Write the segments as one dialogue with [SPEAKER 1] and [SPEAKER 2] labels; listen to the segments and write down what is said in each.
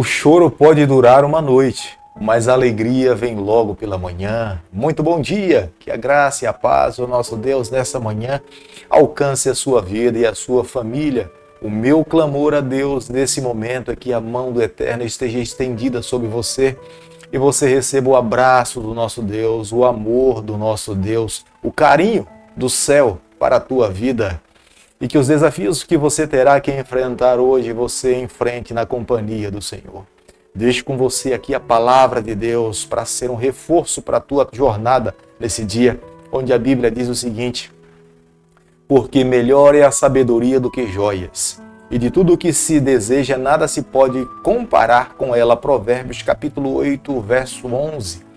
[SPEAKER 1] O choro pode durar uma noite, mas a alegria vem logo pela manhã. Muito bom dia, que a graça e a paz do nosso Deus nessa manhã alcance a sua vida e a sua família. O meu clamor a Deus nesse momento é que a mão do Eterno esteja estendida sobre você e você receba o abraço do nosso Deus, o amor do nosso Deus, o carinho do céu para a tua vida. E que os desafios que você terá que enfrentar hoje, você enfrente na companhia do Senhor. Deixo com você aqui a palavra de Deus para ser um reforço para a tua jornada nesse dia, onde a Bíblia diz o seguinte: porque melhor é a sabedoria do que joias, e de tudo o que se deseja nada se pode comparar com ela. Provérbios capítulo 8, verso 11.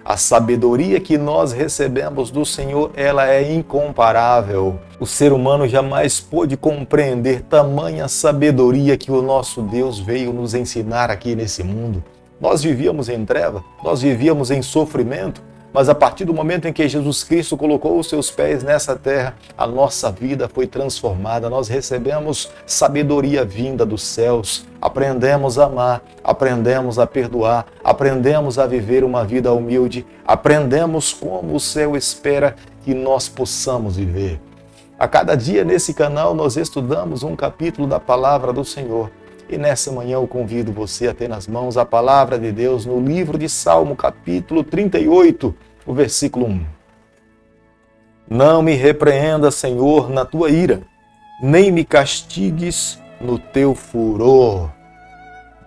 [SPEAKER 1] A sabedoria que nós recebemos do Senhor, ela é incomparável. O ser humano jamais pôde compreender tamanha sabedoria que o nosso Deus veio nos ensinar aqui nesse mundo. Nós vivíamos em treva, nós vivíamos em sofrimento, mas a partir do momento em que Jesus Cristo colocou os seus pés nessa terra, a nossa vida foi transformada. Nós recebemos sabedoria vinda dos céus, aprendemos a amar, aprendemos a perdoar, aprendemos a viver uma vida humilde, aprendemos como o céu espera que nós possamos viver. A cada dia nesse canal nós estudamos um capítulo da palavra do Senhor. E nessa manhã eu convido você a ter nas mãos a palavra de Deus no livro de Salmo, capítulo 38, o versículo 1. Não me repreenda, Senhor, na tua ira, nem me castigues no teu furor.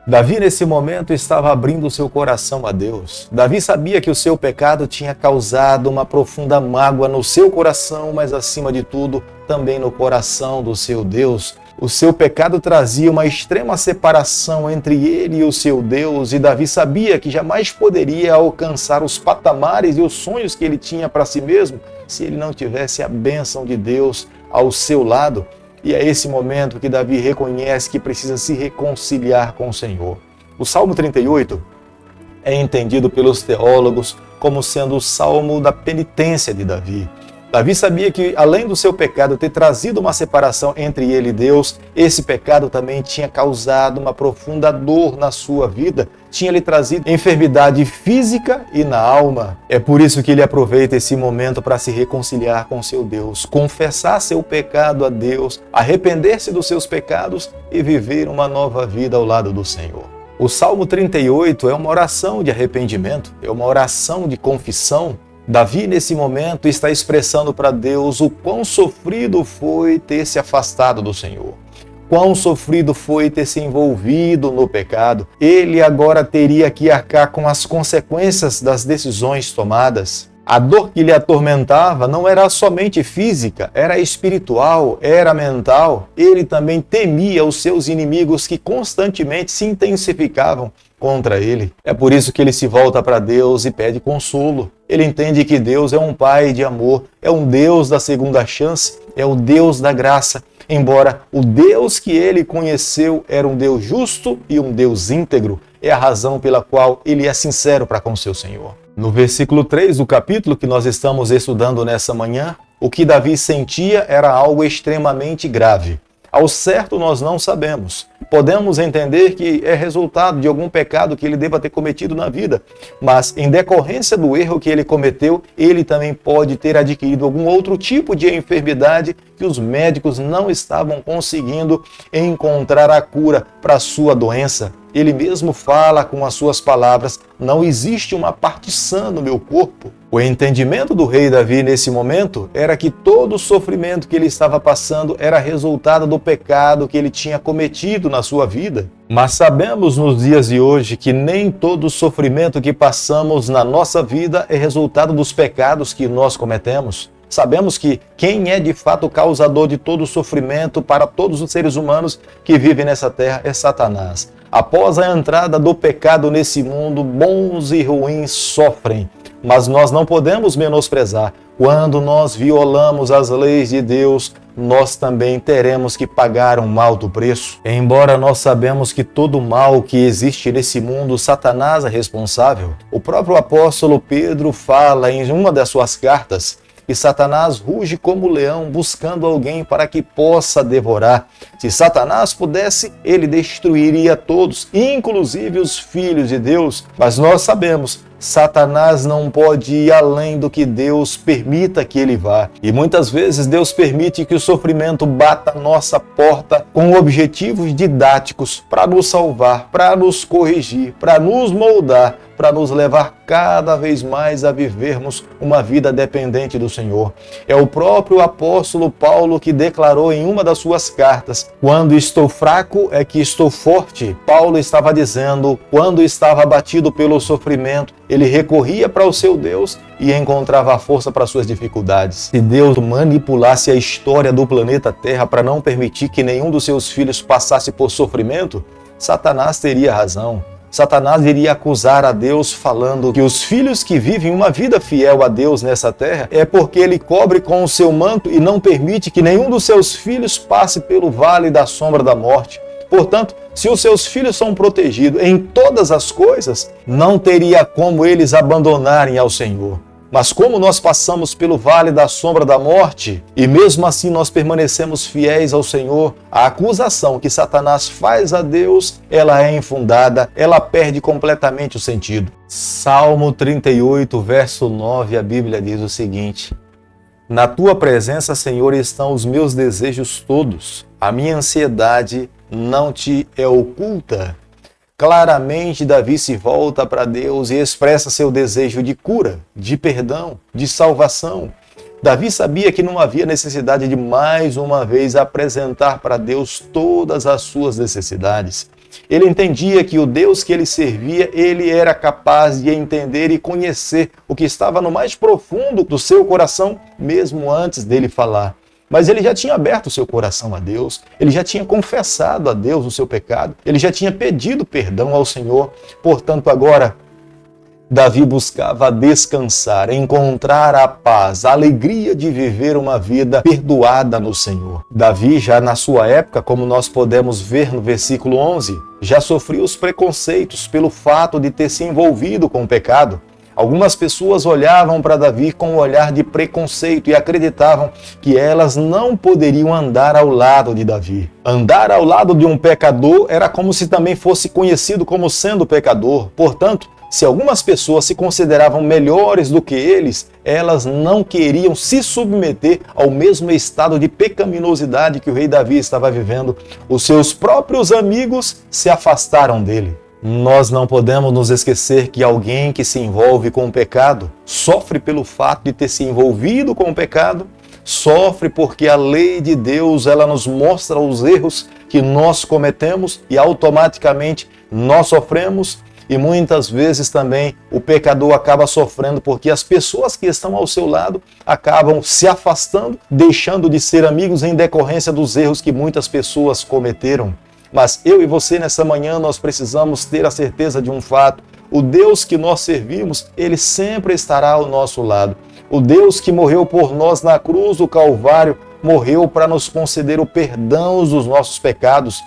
[SPEAKER 1] Davi, nesse momento, estava abrindo o seu coração a Deus. Davi sabia que o seu pecado tinha causado uma profunda mágoa no seu coração, mas, acima de tudo, também no coração do seu Deus. O seu pecado trazia uma extrema separação entre ele e o seu Deus, e Davi sabia que jamais poderia alcançar os patamares e os sonhos que ele tinha para si mesmo se ele não tivesse a bênção de Deus ao seu lado. E é esse momento que Davi reconhece que precisa se reconciliar com o Senhor. O Salmo 38 é entendido pelos teólogos como sendo o Salmo da penitência de Davi. Davi sabia que, além do seu pecado ter trazido uma separação entre ele e Deus, esse pecado também tinha causado uma profunda dor na sua vida, tinha lhe trazido enfermidade física e na alma. É por isso que ele aproveita esse momento para se reconciliar com seu Deus, confessar seu pecado a Deus, arrepender-se dos seus pecados e viver uma nova vida ao lado do Senhor. O Salmo 38 é uma oração de arrependimento, é uma oração de confissão. Davi, nesse momento, está expressando para Deus o quão sofrido foi ter se afastado do Senhor. Quão sofrido foi ter se envolvido no pecado. Ele agora teria que arcar com as consequências das decisões tomadas. A dor que lhe atormentava não era somente física, era espiritual, era mental. Ele também temia os seus inimigos que constantemente se intensificavam contra ele. É por isso que ele se volta para Deus e pede consolo. Ele entende que Deus é um Pai de amor, é um Deus da segunda chance, é o Deus da graça. Embora o Deus que ele conheceu era um Deus justo e um Deus íntegro, é a razão pela qual ele é sincero para com seu Senhor. No versículo 3 do capítulo que nós estamos estudando nessa manhã, o que Davi sentia era algo extremamente grave. Ao certo, nós não sabemos. Podemos entender que é resultado de algum pecado que ele deva ter cometido na vida, mas em decorrência do erro que ele cometeu, ele também pode ter adquirido algum outro tipo de enfermidade que os médicos não estavam conseguindo encontrar a cura para a sua doença. Ele mesmo fala com as suas palavras: não existe uma parte sã no meu corpo. O entendimento do rei Davi nesse momento era que todo o sofrimento que ele estava passando era resultado do pecado que ele tinha cometido na sua vida. Mas sabemos nos dias de hoje que nem todo o sofrimento que passamos na nossa vida é resultado dos pecados que nós cometemos. Sabemos que quem é de fato o causador de todo o sofrimento para todos os seres humanos que vivem nessa terra é Satanás. Após a entrada do pecado nesse mundo, bons e ruins sofrem. Mas nós não podemos menosprezar. Quando nós violamos as leis de Deus, nós também teremos que pagar um alto preço. Embora nós sabemos que todo mal que existe nesse mundo, Satanás é responsável. O próprio apóstolo Pedro fala em uma das suas cartas e Satanás ruge como leão, buscando alguém para que possa devorar. Se Satanás pudesse, ele destruiria todos, inclusive os filhos de Deus. Mas nós sabemos, Satanás não pode ir além do que Deus permita que ele vá. E muitas vezes Deus permite que o sofrimento bata a nossa porta com objetivos didáticos para nos salvar, para nos corrigir, para nos moldar, para nos levar cada vez mais a vivermos uma vida dependente do Senhor. É o próprio apóstolo Paulo que declarou em uma das suas cartas: quando estou fraco é que estou forte. Paulo estava dizendo, quando estava abatido pelo sofrimento, ele recorria para o seu Deus e encontrava a força para suas dificuldades. Se Deus manipulasse a história do planeta Terra para não permitir que nenhum dos seus filhos passasse por sofrimento, Satanás teria razão. Satanás iria acusar a Deus falando que os filhos que vivem uma vida fiel a Deus nessa terra é porque ele cobre com o seu manto e não permite que nenhum dos seus filhos passe pelo vale da sombra da morte. Portanto, se os seus filhos são protegidos em todas as coisas, não teria como eles abandonarem ao Senhor. Mas como nós passamos pelo vale da sombra da morte, e mesmo assim nós permanecemos fiéis ao Senhor, a acusação que Satanás faz a Deus, ela é infundada, ela perde completamente o sentido. Salmo 38, verso 9, a Bíblia diz o seguinte: na tua presença, Senhor, estão os meus desejos todos, a minha ansiedade não te é oculta. Claramente, Davi se volta para Deus e expressa seu desejo de cura, de perdão, de salvação. Davi sabia que não havia necessidade de mais uma vez apresentar para Deus todas as suas necessidades. Ele entendia que o Deus que ele servia, ele era capaz de entender e conhecer o que estava no mais profundo do seu coração, mesmo antes dele falar. Mas ele já tinha aberto o seu coração a Deus, ele já tinha confessado a Deus o seu pecado, ele já tinha pedido perdão ao Senhor. Portanto, agora, Davi buscava descansar, encontrar a paz, a alegria de viver uma vida perdoada no Senhor. Davi, já na sua época, como nós podemos ver no versículo 11, já sofria os preconceitos pelo fato de ter se envolvido com o pecado. Algumas pessoas olhavam para Davi com um olhar de preconceito e acreditavam que elas não poderiam andar ao lado de Davi. Andar ao lado de um pecador era como se também fosse conhecido como sendo pecador. Portanto, se algumas pessoas se consideravam melhores do que eles, elas não queriam se submeter ao mesmo estado de pecaminosidade que o rei Davi estava vivendo. Os seus próprios amigos se afastaram dele. Nós não podemos nos esquecer que alguém que se envolve com o pecado sofre pelo fato de ter se envolvido com o pecado, sofre porque a lei de Deus ela nos mostra os erros que nós cometemos e automaticamente nós sofremos. E muitas vezes também o pecador acaba sofrendo porque as pessoas que estão ao seu lado acabam se afastando, deixando de ser amigos em decorrência dos erros que muitas pessoas cometeram. Mas eu e você nessa manhã nós precisamos ter a certeza de um fato: o Deus que nós servimos, ele sempre estará ao nosso lado. O Deus que morreu por nós na cruz do Calvário, morreu para nos conceder o perdão dos nossos pecados.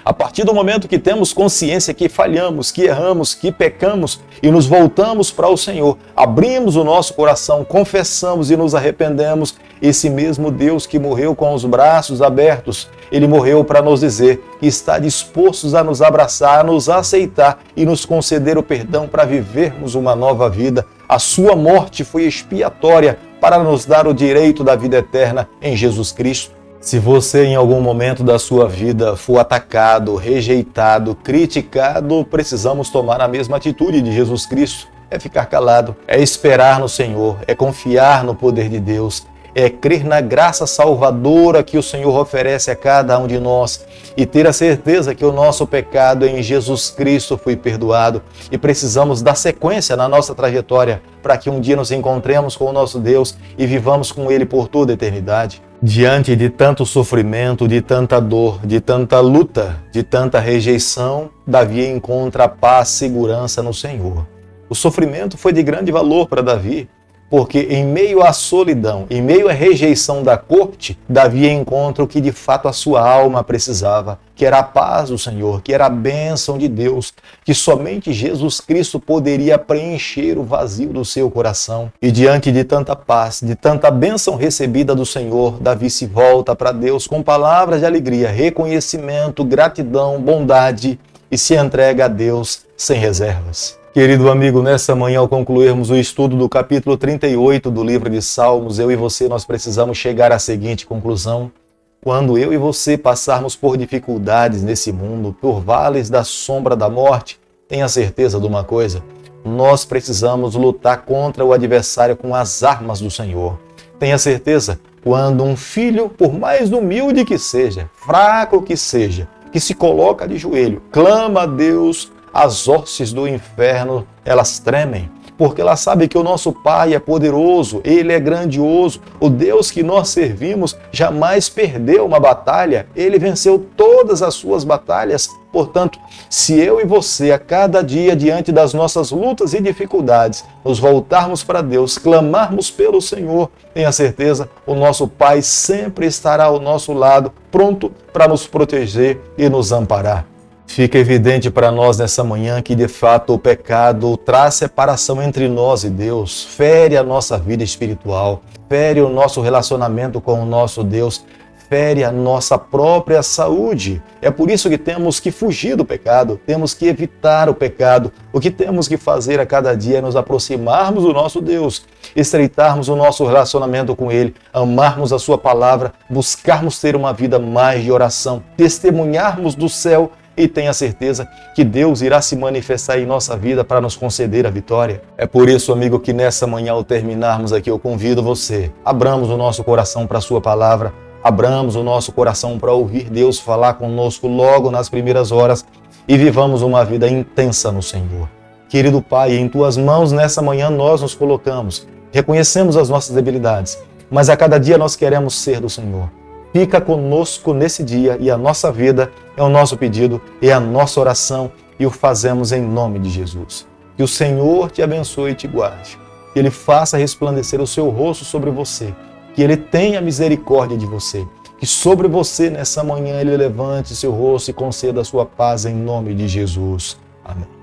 [SPEAKER 1] A partir do momento que temos consciência que falhamos, que erramos, que pecamos e nos voltamos para o Senhor, abrimos o nosso coração, confessamos e nos arrependemos, esse mesmo Deus que morreu com os braços abertos, ele morreu para nos dizer que está disposto a nos abraçar, a nos aceitar e nos conceder o perdão para vivermos uma nova vida. A sua morte foi expiatória para nos dar o direito da vida eterna em Jesus Cristo. Se você em algum momento da sua vida for atacado, rejeitado, criticado, precisamos tomar a mesma atitude de Jesus Cristo. É ficar calado, é esperar no Senhor, é confiar no poder de Deus, é crer na graça salvadora que o Senhor oferece a cada um de nós e ter a certeza que o nosso pecado em Jesus Cristo foi perdoado e precisamos dar sequência na nossa trajetória para que um dia nos encontremos com o nosso Deus e vivamos com Ele por toda a eternidade. Diante de tanto sofrimento, de tanta dor, de tanta luta, de tanta rejeição, Davi encontra paz e segurança no Senhor. O sofrimento foi de grande valor para Davi, porque em meio à solidão, em meio à rejeição da corte, Davi encontra o que de fato a sua alma precisava, que era a paz do Senhor, que era a bênção de Deus, que somente Jesus Cristo poderia preencher o vazio do seu coração. E diante de tanta paz, de tanta bênção recebida do Senhor, Davi se volta para Deus com palavras de alegria, reconhecimento, gratidão, bondade e se entrega a Deus sem reservas. Querido amigo, nessa manhã, ao concluirmos o estudo do capítulo 38 do livro de Salmos, eu e você, nós precisamos chegar à seguinte conclusão. Quando eu e você passarmos por dificuldades nesse mundo, por vales da sombra da morte, tenha certeza de uma coisa, nós precisamos lutar contra o adversário com as armas do Senhor. Tenha certeza, quando um filho, por mais humilde que seja, fraco que seja, que se coloca de joelho, clama a Deus, as hostes do inferno, elas tremem, porque ela sabe que o nosso Pai é poderoso, Ele é grandioso, o Deus que nós servimos jamais perdeu uma batalha, Ele venceu todas as suas batalhas. Portanto, se eu e você, a cada dia, diante das nossas lutas e dificuldades, nos voltarmos para Deus, clamarmos pelo Senhor, tenha certeza, o nosso Pai sempre estará ao nosso lado, pronto para nos proteger e nos amparar. Fica evidente para nós nessa manhã que, de fato, o pecado traz separação entre nós e Deus, fere a nossa vida espiritual, fere o nosso relacionamento com o nosso Deus, fere a nossa própria saúde. É por isso que temos que fugir do pecado, temos que evitar o pecado. O que temos que fazer a cada dia é nos aproximarmos do nosso Deus, estreitarmos o nosso relacionamento com Ele, amarmos a Sua palavra, buscarmos ter uma vida mais de oração, testemunharmos do céu. E tenha certeza que Deus irá se manifestar em nossa vida para nos conceder a vitória. É por isso, amigo, que nessa manhã, ao terminarmos aqui, eu convido você, abramos o nosso coração para a Sua palavra, abramos o nosso coração para ouvir Deus falar conosco logo nas primeiras horas e vivamos uma vida intensa no Senhor. Querido Pai, em Tuas mãos nessa manhã nós nos colocamos, reconhecemos as nossas debilidades, mas a cada dia nós queremos ser do Senhor. Fica conosco nesse dia e a nossa vida é o nosso pedido, é a nossa oração e o fazemos em nome de Jesus. Que o Senhor te abençoe e te guarde, que Ele faça resplandecer o seu rosto sobre você, que Ele tenha misericórdia de você, que sobre você nessa manhã Ele levante seu rosto e conceda a sua paz em nome de Jesus. Amém.